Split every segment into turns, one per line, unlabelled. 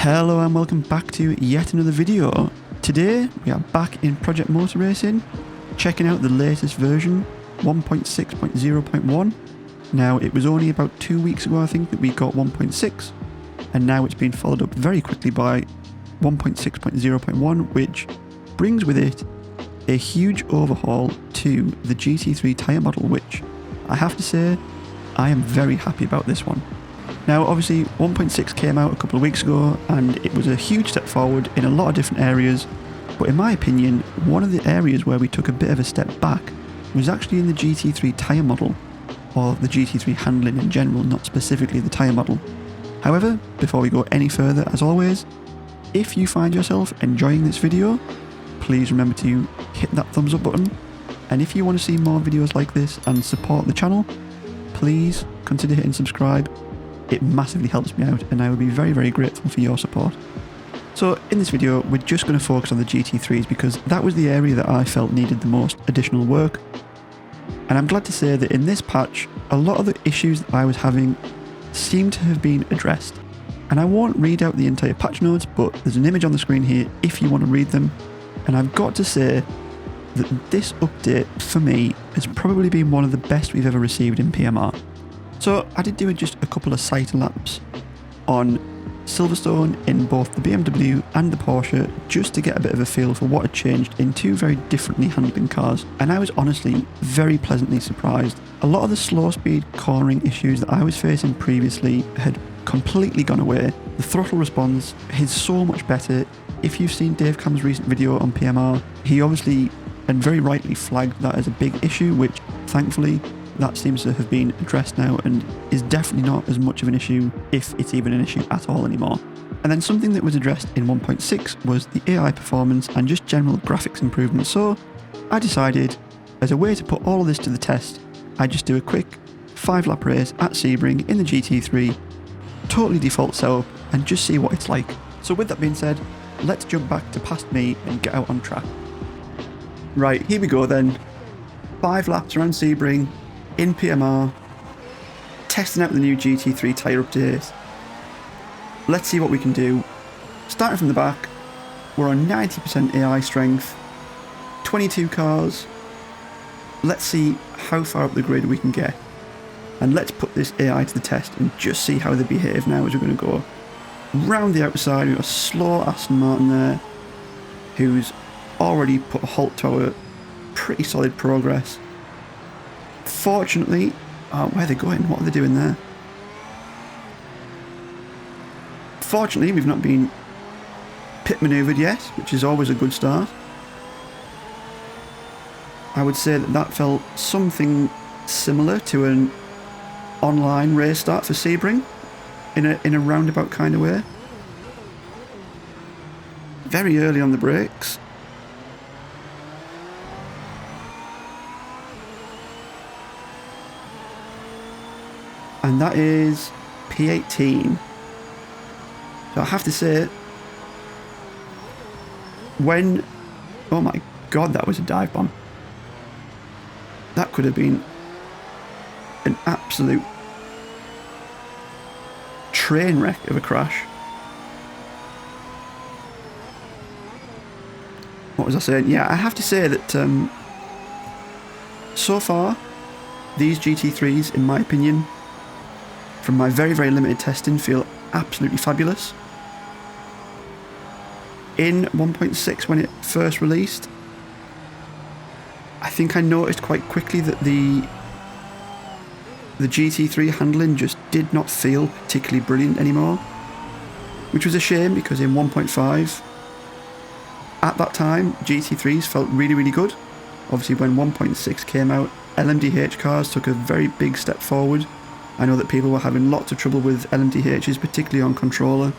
Hello and welcome back to yet another video. Today we are back in Project Motor Racing, checking out the latest version 1.6.0.1. Now it was only about 2 weeks ago I think that we got 1.6, and now it's been followed up very quickly by 1.6.0.1, which brings with it a huge overhaul to the GT3 tyre model, which I have to say I am very happy about this one. Now obviously 1.6 came out a couple of weeks ago and it was a huge step forward in a lot of different areas, but in my opinion one of the areas where we took a bit of a step back was actually in the GT3 tyre model, or the GT3 handling in general, not specifically the tyre model. However, before we go any further, as always, if you find yourself enjoying this video, please remember to hit that thumbs up button, and if you want to see more videos like this and support the channel, please consider hitting subscribe. It massively helps me out and I would be very, very grateful for your support. So in this video we're just going to focus on the GT3s because that was the area that I felt needed the most additional work. And I'm glad to say that in this patch a lot of the issues that I was having seem to have been addressed. And I won't read out the entire patch notes, but there's an image on the screen here if you want to read them. And I've got to say that this update for me has probably been one of the best we've ever received in PMR. So I did do just a couple of site laps on Silverstone in both the BMW and the Porsche just to get a bit of a feel for what had changed in two very differently handling cars, and I was honestly very pleasantly surprised. A lot of the slow speed cornering issues that I was facing previously had completely gone away. The throttle response is so much better. If you've seen Dave Cam's recent video on PMR, he obviously and very rightly flagged that as a big issue, which thankfully that seems to have been addressed now and is definitely not as much of an issue, if it's even an issue at all anymore. And then something that was addressed in 1.6 was the AI performance and just general graphics improvements. So I decided, as a way to put all of this to the test, I'd just do a quick 5-lap race at Sebring in the GT3, totally default setup, and just see what it's like. So with that being said, let's jump back to past me and get out on track. Right, here we go then. 5 laps around Sebring in PMR, testing out the new GT3 tyre update. Let's see what we can do. Starting from the back, we're on 90% AI strength, 22 cars. Let's see how far up the grid we can get. And let's put this AI to the test and just see how they behave now as we're going to go round the outside. We've got a slow Aston Martin there, who's already put a halt to our pretty solid progress. Fortunately, where are they going? What are they doing there? Fortunately, we've not been pit manoeuvred yet, which is always a good start. I would say that that felt something similar to an online race start for Sebring, in a roundabout kind of way. Very early on the brakes. And that is P18. So I have to say, when... Oh my god, that was a dive bomb. That could have been an absolute train wreck of a crash. What was I saying? Yeah, I have to say that so far, these GT3s, in my opinion, from my very, very limited testing, feel absolutely fabulous. In 1.6, when it first released, I think I noticed quite quickly that the GT3 handling just did not feel particularly brilliant anymore, which was a shame because in 1.5, at that time, GT3s felt really, really good. Obviously, when 1.6 came out, LMDH cars took a very big step forward. I know that people were having lots of trouble with LMDHs, particularly on controller.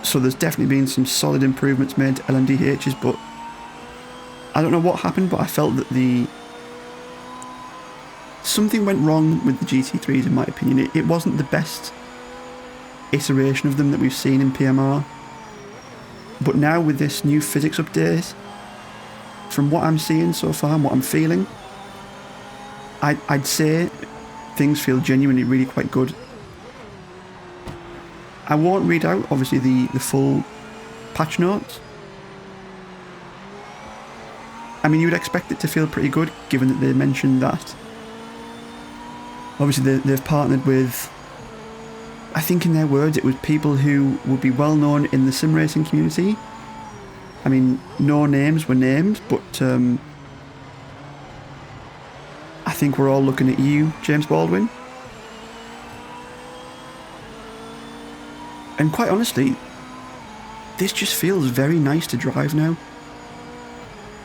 So there's definitely been some solid improvements made to LMDHs, but I don't know what happened, but I felt that something went wrong with the GT3s in my opinion. It wasn't the best iteration of them that we've seen in PMR. But now with this new physics update, from what I'm seeing so far and what I'm feeling, I'd say things feel genuinely really quite good. I won't read out, obviously, the full patch notes. I mean, you would expect it to feel pretty good, given that they mentioned that. Obviously, they've partnered with, I think in their words, it was people who would be well known in the sim racing community. I mean, no names were named, but I think we're all looking at you, James Baldwin. And quite honestly, this just feels very nice to drive now.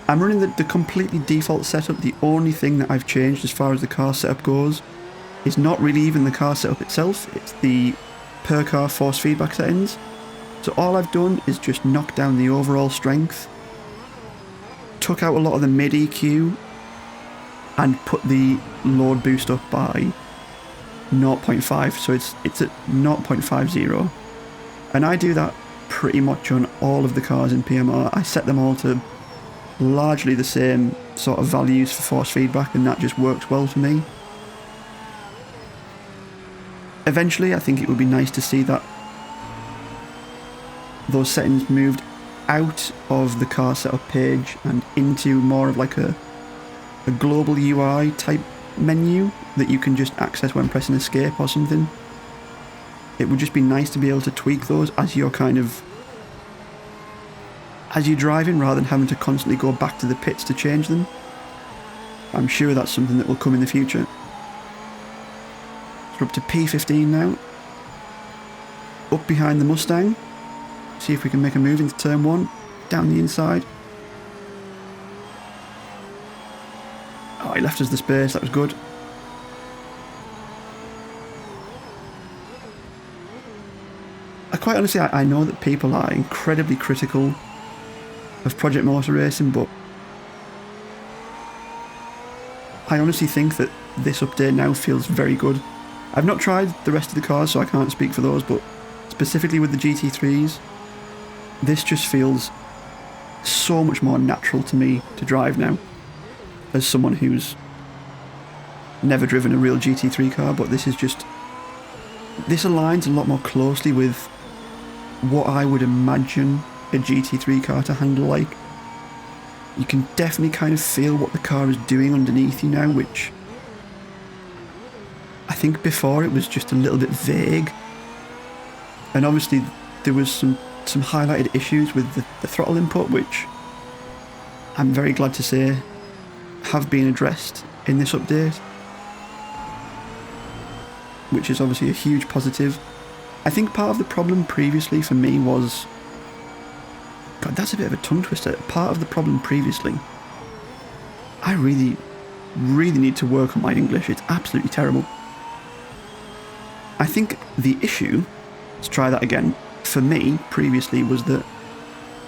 I'm running the completely default setup. The only thing that I've changed as far as the car setup goes is not really even the car setup itself, it's the per car force feedback settings. So all I've done is just knock down the overall strength, took out a lot of the mid EQ, and put the load boost up by 0.5, so it's at 0.50. And I do that pretty much on all of the cars in PMR. I set them all to largely the same sort of values for force feedback, and that just works well for me. Eventually, I think it would be nice to see that those settings moved out of the car setup page and into more of like a global UI type menu that you can just access when pressing escape or something. It would just be nice to be able to tweak those as you're driving, rather than having to constantly go back to the pits to change them. I'm sure that's something that will come in the future. So we're up to P15 now. Up behind the Mustang. See if we can make a move into turn 1. Down the inside. Oh, he left us the space, that was good. Quite honestly, I know that people are incredibly critical of Project Motor Racing, but I honestly think that this update now feels very good. I've not tried the rest of the cars, so I can't speak for those, but specifically with the GT3s, this just feels so much more natural to me to drive now, as someone who's never driven a real GT3 car. But this aligns a lot more closely with what I would imagine a GT3 car to handle like. You can definitely kind of feel what the car is doing underneath you now, which I think before it was just a little bit vague. And obviously there was some highlighted issues with the throttle input, which I'm very glad to say have been addressed in this update, which is obviously a huge positive. I think part of the problem previously for me was... God, that's a bit of a tongue twister. Part of the problem previously... I really, really need to work on my English. It's absolutely terrible. I think the issue, let's try that again, for me previously was that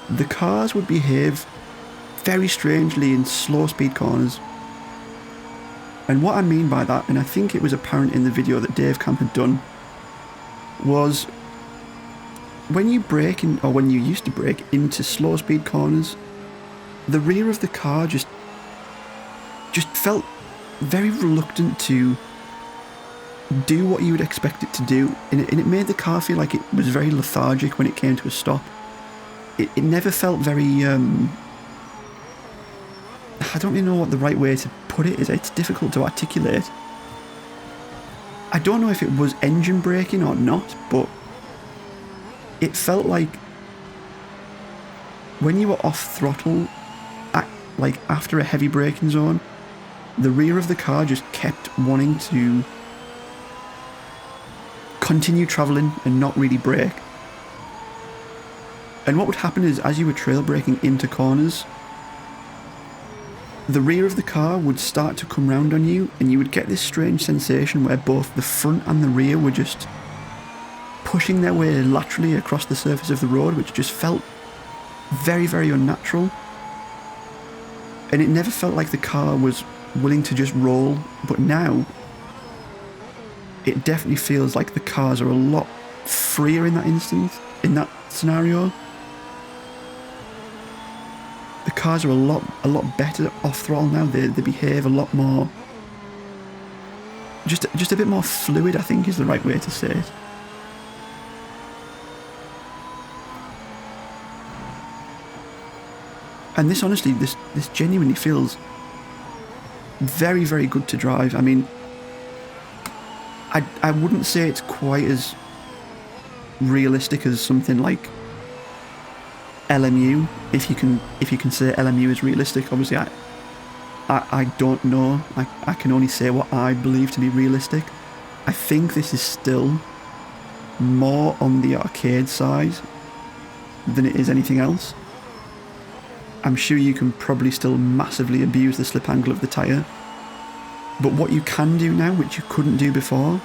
the cars would behave very strangely in slow speed corners. And what I mean by that, and I think it was apparent in the video that Dave Camp had done, was when you brake in, or when you used to brake into slow speed corners, the rear of the car just felt very reluctant to do what you would expect it to do, and it made the car feel like it was very lethargic when it came to a stop. It never felt very I don't really know what the right way to put it is. It's difficult to articulate. I don't know if it was engine braking or not, but it felt like when you were off throttle, like after a heavy braking zone, the rear of the car just kept wanting to continue travelling and not really brake. And what would happen is, as you were trail braking into corners, the rear of the car would start to come round on you, and you would get this strange sensation where both the front and the rear were just pushing their way laterally across the surface of the road, which just felt very, very unnatural. And it never felt like the car was willing to just roll, but now it definitely feels like the cars are a lot freer in that instance, in that scenario. The cars are a lot better off throttle now. They behave a lot more, just a bit more fluid, I think is the right way to say it. And this honestly, this genuinely feels very, very good to drive. I mean, I wouldn't say it's quite as realistic as something like LMU, if you can say LMU is realistic. Obviously, I don't know. I can only say what I believe to be realistic. I think this is still more on the arcade side than it is anything else. I'm sure you can probably still massively abuse the slip angle of the tyre, but what you can do now, which you couldn't do before,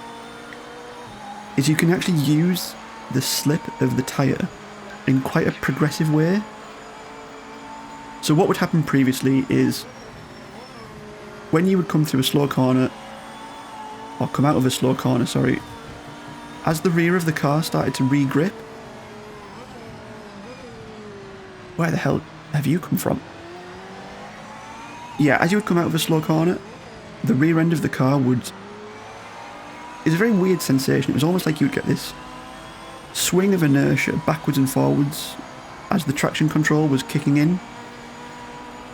is you can actually use the slip of the tyre in quite a progressive way. So what would happen previously is, when you would come through a slow corner, or come out of a slow corner, sorry, as the rear of the car started to re-grip, where the hell have you come from? Yeah, as you would come out of a slow corner, the rear end of the car would... It's a very weird sensation. It was almost like you would get this swing of inertia backwards and forwards as the traction control was kicking in.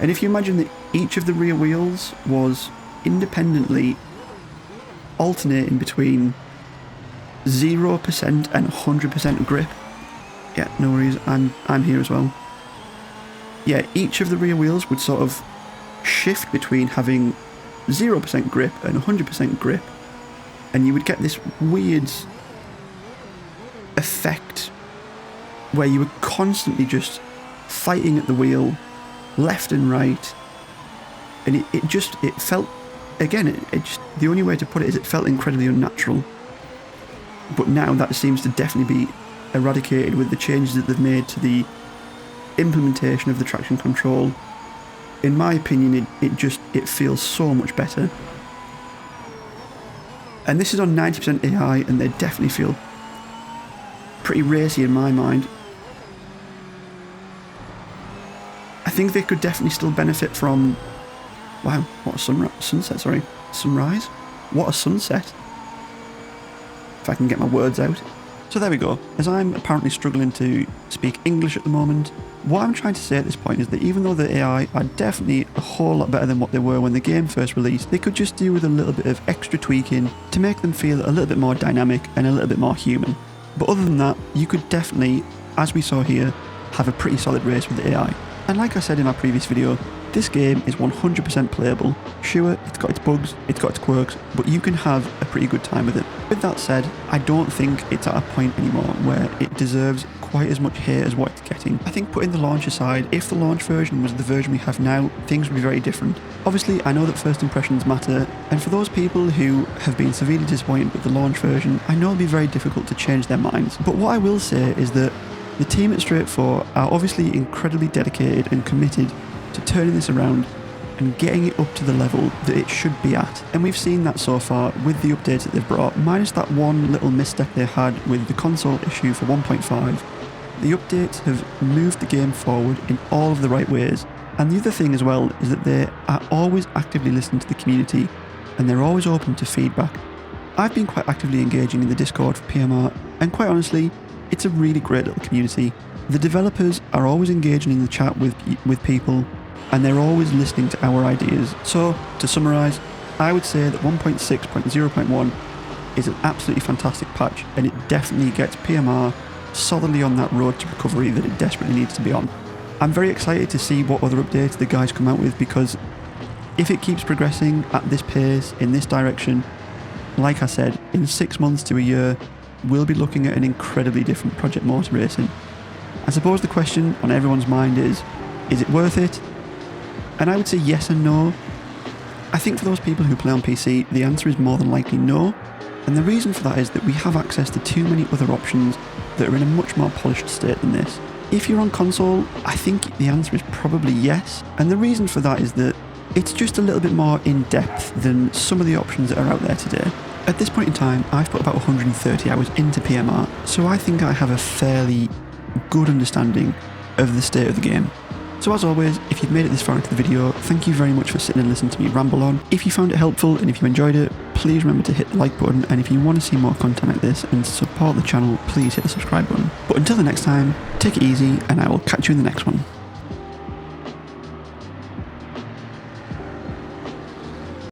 And if you imagine that each of the rear wheels was independently alternating between 0% and 100% grip. Yeah, no worries, I'm here as well. Yeah, each of the rear wheels would sort of shift between having 0% grip and 100% grip, and you would get this weird effect where you were constantly just fighting at the wheel left and right, and it felt, again, it just, the only way to put it is it felt incredibly unnatural. But now that seems to definitely be eradicated with the changes that they've made to the implementation of the traction control. In my opinion, it feels so much better. And this is on 90% AI, and they definitely feel pretty racy in my mind. I think they could definitely still benefit from... Wow, what a sunset, sorry. Sunrise? What a sunset. If I can get my words out. So there we go. As I'm apparently struggling to speak English at the moment, what I'm trying to say at this point is that even though the AI are definitely a whole lot better than what they were when the game first released, they could just do with a little bit of extra tweaking to make them feel a little bit more dynamic and a little bit more human. But other than that, you could definitely, as we saw here, have a pretty solid race with the AI. And like I said in my previous video, this game is 100% playable. Sure, it's got its bugs, it's got its quirks, but you can have a pretty good time with it. With that said, I don't think it's at a point anymore where it deserves quite as much hate as what it's getting. I think putting the launch aside, if the launch version was the version we have now, things would be very different. Obviously, I know that first impressions matter, and for those people who have been severely disappointed with the launch version, I know it'll be very difficult to change their minds. But what I will say is that the team at Straight 4 are obviously incredibly dedicated and committed to turning this around and getting it up to the level that it should be at. And we've seen that so far with the updates that they've brought, minus that one little misstep they had with the console issue for 1.5. The updates have moved the game forward in all of the right ways. And the other thing as well is that they are always actively listening to the community, and they're always open to feedback. I've been quite actively engaging in the Discord for PMR, and quite honestly, it's a really great little community. The developers are always engaging in the chat with people, and they're always listening to our ideas. So, to summarise, I would say that 1.6.0.1 is an absolutely fantastic patch, and it definitely gets PMR solidly on that road to recovery that it desperately needs to be on. I'm very excited to see what other updates the guys come out with, because if it keeps progressing at this pace, in this direction, like I said, in 6 months to a year, we'll be looking at an incredibly different Project Motor Racing. I suppose the question on everyone's mind is it worth it? And I would say yes and no. I think for those people who play on PC, the answer is more than likely no. And the reason for that is that we have access to too many other options that are in a much more polished state than this. If you're on console, I think the answer is probably yes. And the reason for that is that it's just a little bit more in-depth than some of the options that are out there today. At this point in time, I've put about 130 hours into PMR, so I think I have a fairly good understanding of the state of the game. So as always, if you've made it this far into the video, thank you very much for sitting and listening to me ramble on. If you found it helpful and if you enjoyed it, please remember to hit the like button, and if you want to see more content like this and support the channel, please hit the subscribe button. But until the next time, take it easy, and I will catch you in the next one.